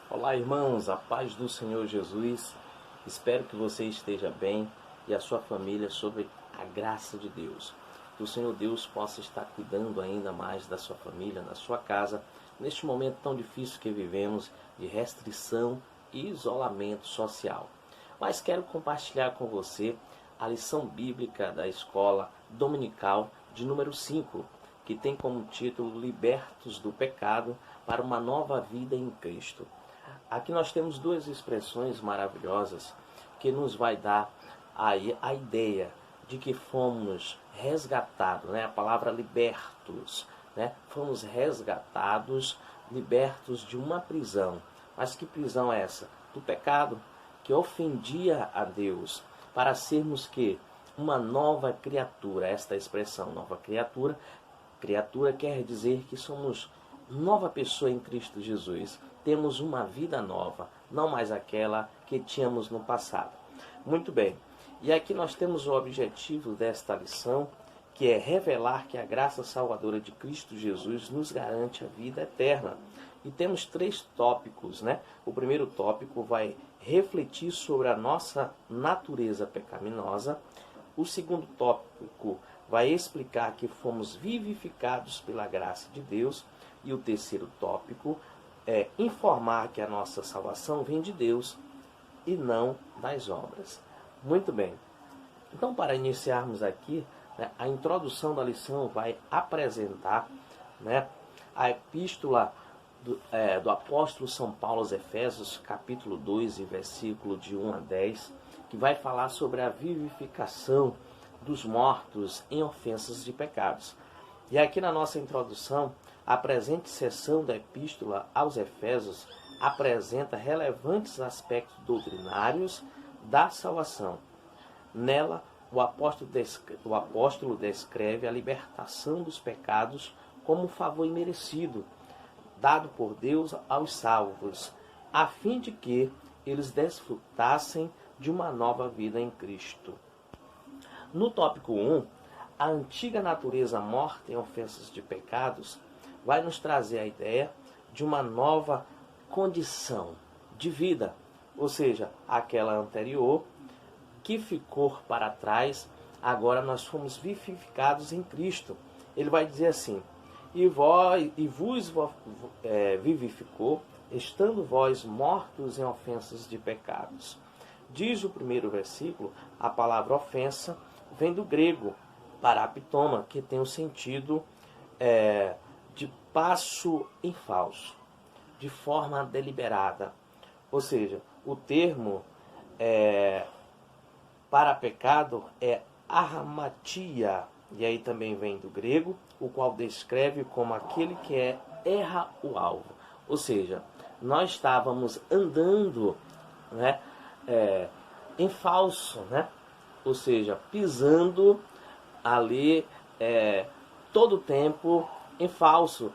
Olá, irmãos, a paz do Senhor Jesus. Espero que você esteja bem e a sua família sob a graça de Deus. Que o Senhor Deus possa estar cuidando ainda mais da sua família, da sua casa, neste momento tão difícil que vivemos de restrição e isolamento social. Mas quero compartilhar com você a lição bíblica da escola dominical de número 5, que tem como título Libertos do Pecado para uma Nova Vida em Cristo. Aqui nós temos duas expressões maravilhosas que nos vai dar aí a ideia de que fomos resgatados, né? A palavra libertos, né? Fomos resgatados, libertos de uma prisão. Mas que prisão é essa? Do pecado, que ofendia a Deus, para sermos que uma nova criatura. Esta expressão, nova criatura, criatura quer dizer que somos nova pessoa em Cristo Jesus. Temos uma vida nova, não mais aquela que tínhamos no passado. Muito bem, e aqui nós temos o objetivo desta lição, que é revelar que a graça salvadora de Cristo Jesus nos garante a vida eterna. E temos três tópicos, né? O primeiro tópico vai refletir sobre a nossa natureza pecaminosa. O segundo tópico vai explicar que fomos vivificados pela graça de Deus. E o terceiro tópico é informar que a nossa salvação vem de Deus e não das obras. Muito bem. Então, para iniciarmos aqui, né, a introdução da lição vai apresentar, né, a epístola do apóstolo São Paulo aos Efésios, capítulo 2, e versículo de 1 a 10, que vai falar sobre a vivificação dos mortos em ofensas de pecados. E aqui na nossa introdução, a presente seção da Epístola aos Efésios apresenta relevantes aspectos doutrinários da salvação. Nela, o apóstolo descreve a libertação dos pecados como um favor imerecido, dado por Deus aos salvos, a fim de que eles desfrutassem de uma nova vida em Cristo. No tópico 1, a antiga natureza morta em ofensas de pecados vai nos trazer a ideia de uma nova condição de vida, ou seja, aquela anterior que ficou para trás, agora nós fomos vivificados em Cristo. Ele vai dizer assim: e vos vivificou, estando vós mortos em ofensas de pecados. Diz o primeiro versículo, a palavra ofensa vem do grego paraptoma, que tem o sentido de passo em falso, de forma deliberada. Ou seja, o termo para pecado é armatia, e aí também vem do grego, o qual descreve como aquele que erra o alvo. Ou seja, nós estávamos andando, né, em falso, né? Ou seja, pisando ali todo o tempo em falso,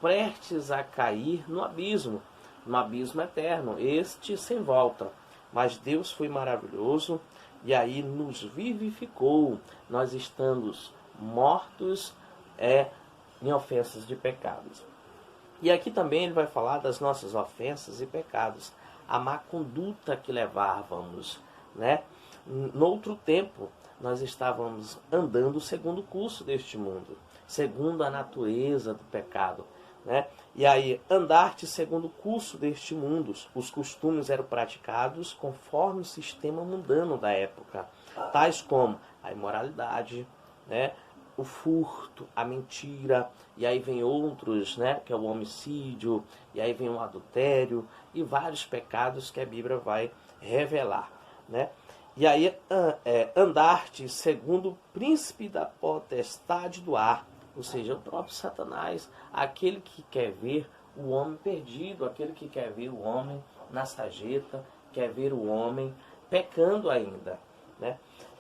prestes a cair no abismo eterno, este sem volta. Mas Deus foi maravilhoso e aí nos vivificou, nós estamos mortos em ofensas de pecados. E aqui também ele vai falar das nossas ofensas e pecados, a má conduta que levávamos, né? No outro tempo, nós estávamos andando segundo o curso deste mundo, segundo a natureza do pecado, né? E aí, andar-te segundo o curso deste mundo, os costumes eram praticados conforme o sistema mundano da época, tais como a imoralidade, né? O furto, a mentira, e aí vem outros, né? Que é o homicídio, e aí vem o adultério, e vários pecados que a Bíblia vai revelar, né? E aí, andar-te segundo o príncipe da potestade do ar, ou seja, o próprio Satanás, aquele que quer ver o homem perdido, aquele que quer ver o homem na sarjeta, quer ver o homem pecando ainda, né?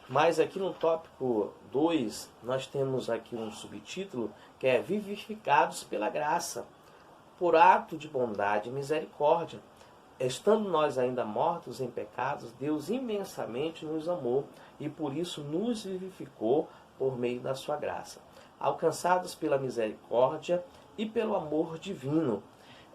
Mas aqui no tópico 2, nós temos aqui um subtítulo que é Vivificados pela graça, por ato de bondade e misericórdia. Estando nós ainda mortos em pecados, Deus imensamente nos amou e por isso nos vivificou por meio da sua graça. Alcançados pela misericórdia e pelo amor divino,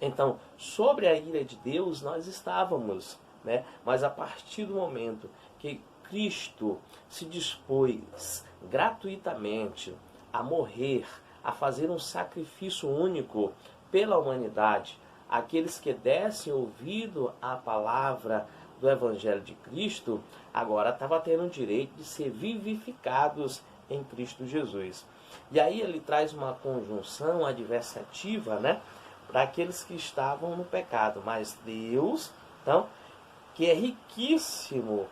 Então, sobre a ira de Deus nós estávamos, né? Mas a partir do momento que Cristo se dispôs gratuitamente a morrer, a fazer um sacrifício único pela humanidade, aqueles que dessem ouvido à palavra do Evangelho de Cristo, agora estavam tendo o direito de ser vivificados em Cristo Jesus. E aí ele traz uma conjunção adversativa, né, para aqueles que estavam no pecado. Mas Deus, então, que é riquíssimo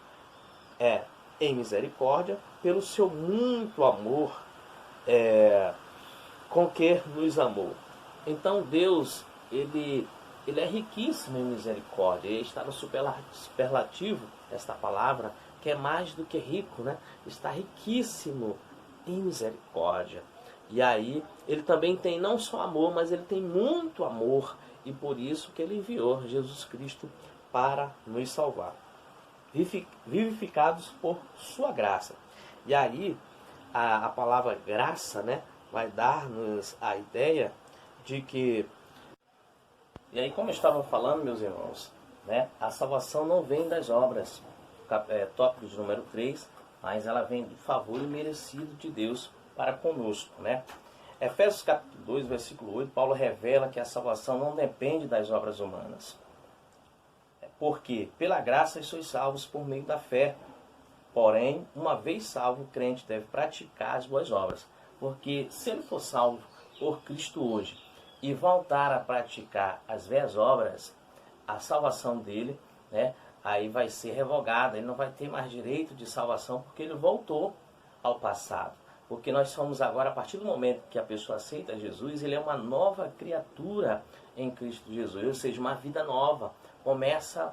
em misericórdia, pelo seu muito amor com que nos amou. Então Deus, ele é riquíssimo em misericórdia. Ele está no superlativo, esta palavra, que é mais do que rico, né? Está riquíssimo em misericórdia. E aí, ele também tem não só amor, mas ele tem muito amor. E por isso que ele enviou Jesus Cristo para nos salvar. Vivificados por sua graça. E aí, a palavra graça, né, vai dar-nos a ideia de que... E aí, como eu estava falando, meus irmãos, né, a salvação não vem das obras. Tópico de número 3, mas ela vem do favor imerecido de Deus para conosco, né? Efésios capítulo 2, versículo 8, Paulo revela que a salvação não depende das obras humanas. Porque pela graça sois salvos por meio da fé. Porém, uma vez salvo, o crente deve praticar as boas obras. Porque se ele for salvo por Cristo hoje e voltar a praticar as boas obras, a salvação dele, né, aí vai ser revogada. Ele não vai ter mais direito de salvação porque ele voltou ao passado. Porque nós somos agora, a partir do momento que a pessoa aceita Jesus, ele é uma nova criatura em Cristo Jesus. Ou seja, uma vida nova. Começa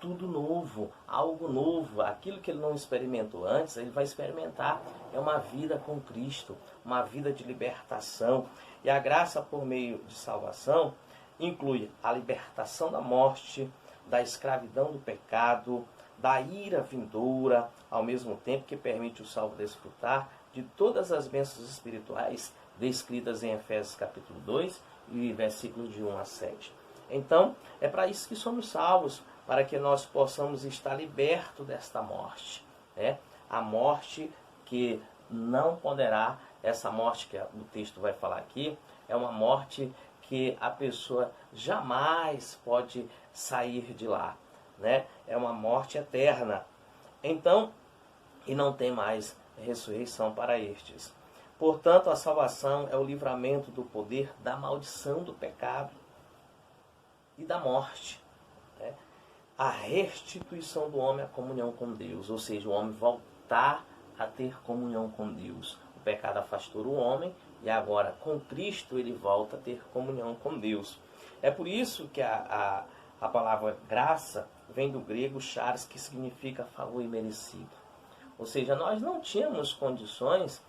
tudo novo, algo novo. Aquilo que ele não experimentou antes, ele vai experimentar. É uma vida com Cristo, uma vida de libertação. E a graça por meio de salvação inclui a libertação da morte, da escravidão do pecado, da ira vindoura, ao mesmo tempo que permite o salvo desfrutar de todas as bênçãos espirituais descritas em Efésios capítulo 2 e versículos de 1 a 7. Então, é para isso que somos salvos, para que nós possamos estar libertos desta morte. Né? A morte que não poderá, essa morte que o texto vai falar aqui, é uma morte que a pessoa jamais pode sair de lá. Né? É uma morte eterna. Então, e não tem mais ressurreição para estes. Portanto, a salvação é o livramento do poder da maldição do pecado e da morte. Né? A restituição do homem à comunhão com Deus, ou seja, o homem voltar a ter comunhão com Deus. O pecado afastou o homem e agora com Cristo ele volta a ter comunhão com Deus. É por isso que a palavra graça vem do grego charis, que significa favor imerecido. Ou seja, nós não tínhamos condições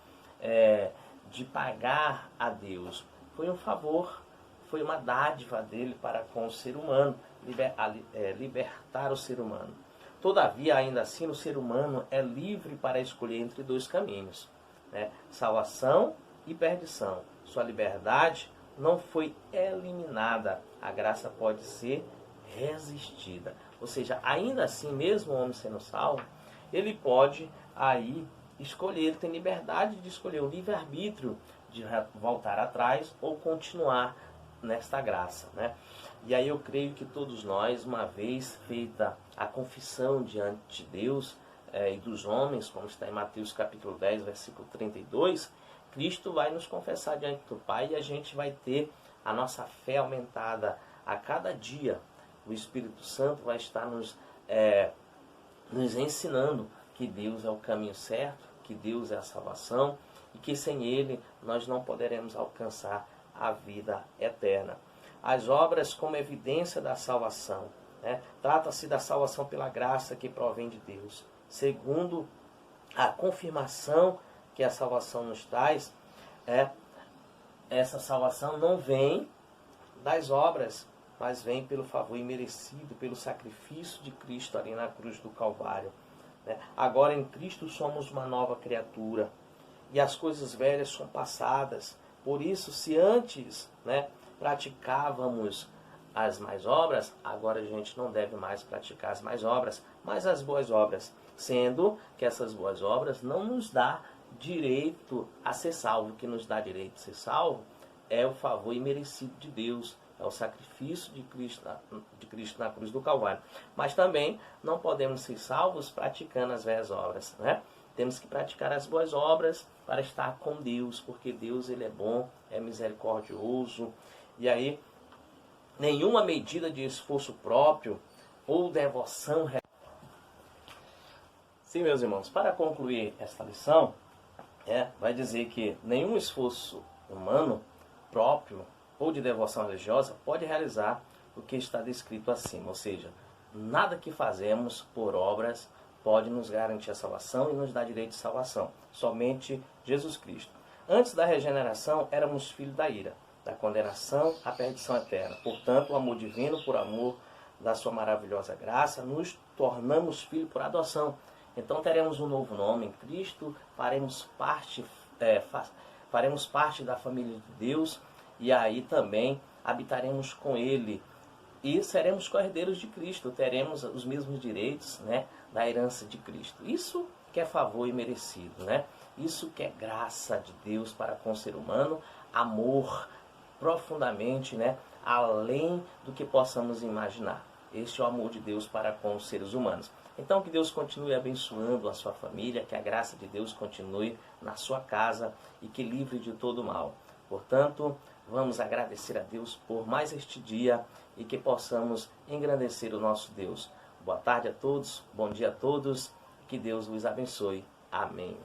de pagar a Deus. Foi um favor, foi uma dádiva dele para com o ser humano, libertar o ser humano. Todavia, ainda assim, o ser humano é livre para escolher entre dois caminhos, né? Salvação e perdição. Sua liberdade não foi eliminada. A graça pode ser resistida. Ou seja, ainda assim, mesmo o homem sendo salvo, ele pode aí escolher, ele tem liberdade de escolher o livre-arbítrio de voltar atrás ou continuar nesta graça, né? E aí eu creio que todos nós, uma vez feita a confissão diante de Deus e dos homens, como está em Mateus capítulo 10, versículo 32, Cristo vai nos confessar diante do Pai e a gente vai ter a nossa fé aumentada a cada dia. O Espírito Santo vai estar nos ensinando que Deus é o caminho certo, que Deus é a salvação e que sem Ele nós não poderemos alcançar a vida eterna. As obras como evidência da salvação, né? Trata-se da salvação pela graça que provém de Deus. Segundo a confirmação que a salvação nos traz, essa salvação não vem das obras, mas vem pelo favor imerecido, pelo sacrifício de Cristo ali na cruz do Calvário. Agora em Cristo somos uma nova criatura e as coisas velhas são passadas. Por isso, se antes praticávamos as mais obras, agora a gente não deve mais praticar as mais obras, mas as boas obras, sendo que essas boas obras não nos dá direito a ser salvo. O que nos dá direito a ser salvo é o favor imerecido de Deus, é o sacrifício de Cristo na cruz do Calvário. Mas também não podemos ser salvos praticando as velhas obras, né? Temos que praticar as boas obras para estar com Deus, porque Deus ele é bom, é misericordioso. E aí, nenhuma medida de esforço próprio ou devoção. Sim, meus irmãos, para concluir esta lição, vai dizer que nenhum esforço humano próprio ou de devoção religiosa pode realizar o que está descrito acima. Ou seja, nada que fazemos por obras pode nos garantir a salvação e nos dar direito de salvação. Somente Jesus Cristo. Antes da regeneração, éramos filhos da ira, da condenação à perdição eterna. Portanto, o amor divino, por amor da sua maravilhosa graça, nos tornamos filhos por adoção. Então teremos um novo nome em Cristo, faremos parte da família de Deus, e aí também habitaremos com Ele e seremos co-herdeiros de Cristo, teremos os mesmos direitos, né, da herança de Cristo. Isso que é favor imerecido, né? Isso que é graça de Deus para com o ser humano, amor profundamente, né, além do que possamos imaginar. Este é o amor de Deus para com os seres humanos. Então que Deus continue abençoando a sua família, que a graça de Deus continue na sua casa e que livre de todo mal. Portanto, vamos agradecer a Deus por mais este dia e que possamos engrandecer o nosso Deus. Boa tarde a todos, bom dia a todos, que Deus os abençoe. Amém.